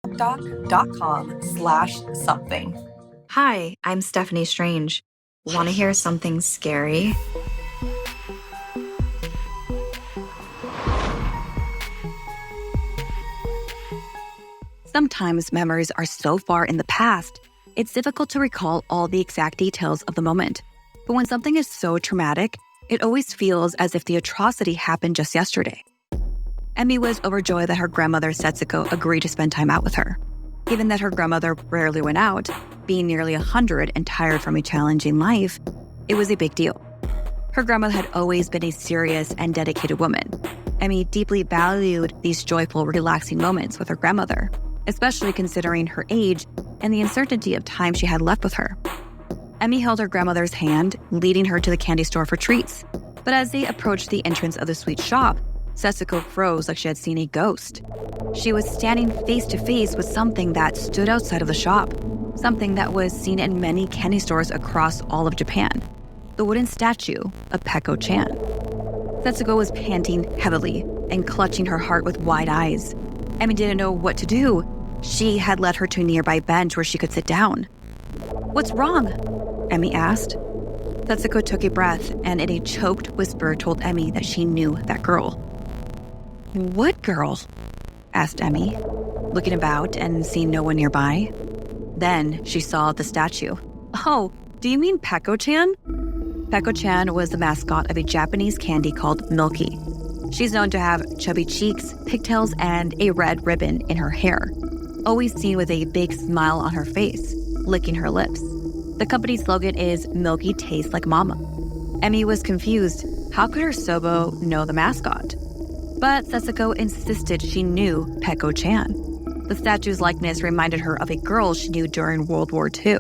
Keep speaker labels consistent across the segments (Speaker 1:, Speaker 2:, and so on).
Speaker 1: ZocDoc.com/something.
Speaker 2: Hi, I'm Stephanie Strange. Want to hear something scary?
Speaker 3: Sometimes memories are so far in the past, it's difficult to recall all the exact details of the moment. But when something is so traumatic, it always feels as if the atrocity happened just yesterday. Emmy was overjoyed that her grandmother Setsuko agreed to spend time out with her. Given that her grandmother rarely went out, being nearly 100 and tired from a challenging life, it was a big deal. Her grandmother had always been a serious and dedicated woman. Emmy deeply valued these joyful, relaxing moments with her grandmother, especially considering her age and the uncertainty of time she had left with her. Emmy held her grandmother's hand, leading her to the candy store for treats. But as they approached the entrance of the sweet shop, Setsuko froze like she had seen a ghost. She was standing face to face with something that stood outside of the shop, something that was seen in many candy stores across all of Japan, the wooden statue of Peko-chan. Setsuko was panting heavily and clutching her heart with wide eyes. Emmy didn't know what to do. She had led her to a nearby bench where she could sit down. "What's wrong?" Emmy asked. Setsuko took a breath and in a choked whisper told Emmy that she knew that girl. "What girl?" asked Emmy, looking about and seeing no one nearby. Then she saw the statue. "Oh, do you mean Peko-chan?" Peko-chan was the mascot of a Japanese candy called Milky. She's known to have chubby cheeks, pigtails, and a red ribbon in her hair, always seen with a big smile on her face, licking her lips. The company's slogan is "Milky tastes like mama." Emmy was confused. How could her Sobo know the mascot? But Setsuko insisted she knew Peko-chan. The statue's likeness reminded her of a girl she knew during World War II.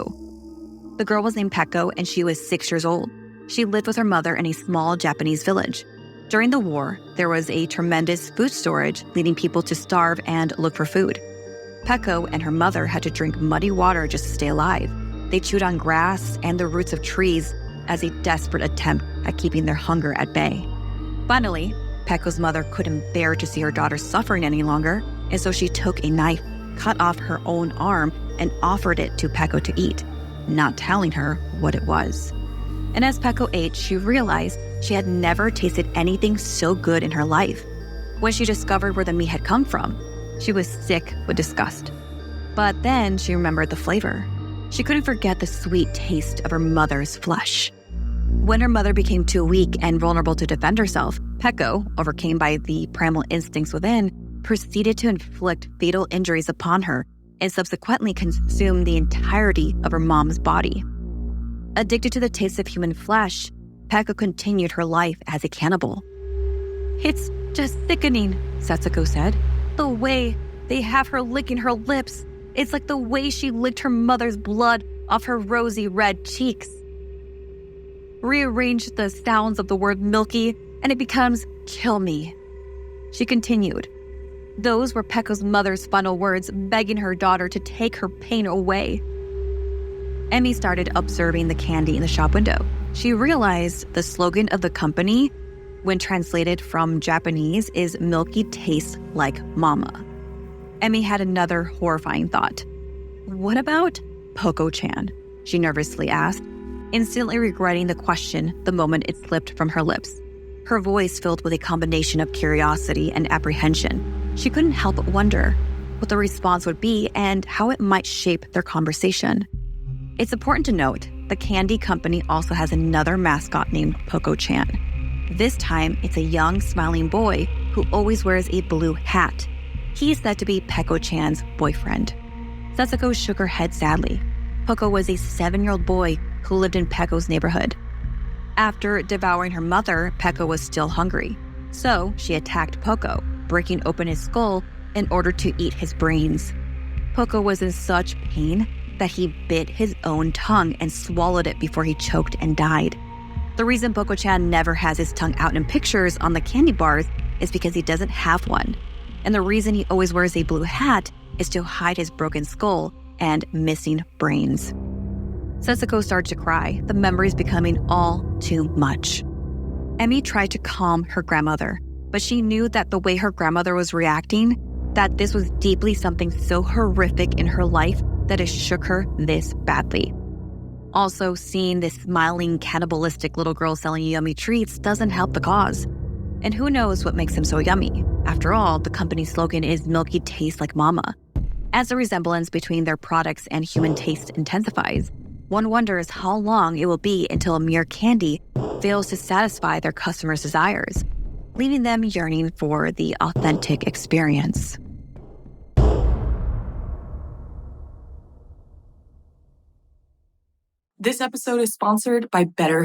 Speaker 3: The girl was named Peko and she was 6 years old. She lived with her mother in a small Japanese village. During the war, there was a tremendous food shortage, leading people to starve and look for food. Peko and her mother had to drink muddy water just to stay alive. They chewed on grass and the roots of trees as a desperate attempt at keeping their hunger at bay. Finally, Peko's mother couldn't bear to see her daughter suffering any longer, and so she took a knife, cut off her own arm, and offered it to Peko to eat, not telling her what it was. And as Peko ate, she realized she had never tasted anything so good in her life. When she discovered where the meat had come from, she was sick with disgust. But then she remembered the flavor. She couldn't forget the sweet taste of her mother's flesh. When her mother became too weak and vulnerable to defend herself, Peko, overcome by the primal instincts within, proceeded to inflict fatal injuries upon her and subsequently consume the entirety of her mom's body. Addicted to the taste of human flesh, Peko continued her life as a cannibal. "It's just sickening," Setsuko said. "The way they have her licking her lips. It's like the way she licked her mother's blood off her rosy red cheeks." Rearrange the sounds of the word milky, and it becomes "kill me." She continued. Those were Peko's mother's final words, begging her daughter to take her pain away. Emmy started observing the candy in the shop window. She realized the slogan of the company, when translated from Japanese, is "Milky tastes like mama." Emmy had another horrifying thought. "What about Peko-chan?" she nervously asked, instantly regretting the question the moment it slipped from her lips. Her voice filled with a combination of curiosity and apprehension. She couldn't help but wonder what the response would be and how it might shape their conversation. It's important to note, the candy company also has another mascot named Peko-chan. This time, it's a young, smiling boy who always wears a blue hat. He is said to be Peko-chan's boyfriend. Setsuko shook her head sadly. Peko was a 7-year-old boy who lived in Peko's neighborhood. After devouring her mother, Peko was still hungry. So she attacked Peko, breaking open his skull in order to eat his brains. Peko was in such pain that he bit his own tongue and swallowed it before he choked and died. The reason Peko-chan never has his tongue out in pictures on the candy bars is because he doesn't have one. And the reason he always wears a blue hat is to hide his broken skull and missing brains. Setsuko started to cry, the memories becoming all too much. Emmy tried to calm her grandmother, but she knew that the way her grandmother was reacting, that this was deeply something so horrific in her life that it shook her this badly. Also, seeing this smiling, cannibalistic little girl selling yummy treats doesn't help the cause. And who knows what makes them so yummy? After all, the company's slogan is "Milky Taste Like Mama." As the resemblance between their products and human taste intensifies, one wonders how long it will be until a mere candy fails to satisfy their customers' desires, leaving them yearning for the authentic experience.
Speaker 1: This episode is sponsored by Better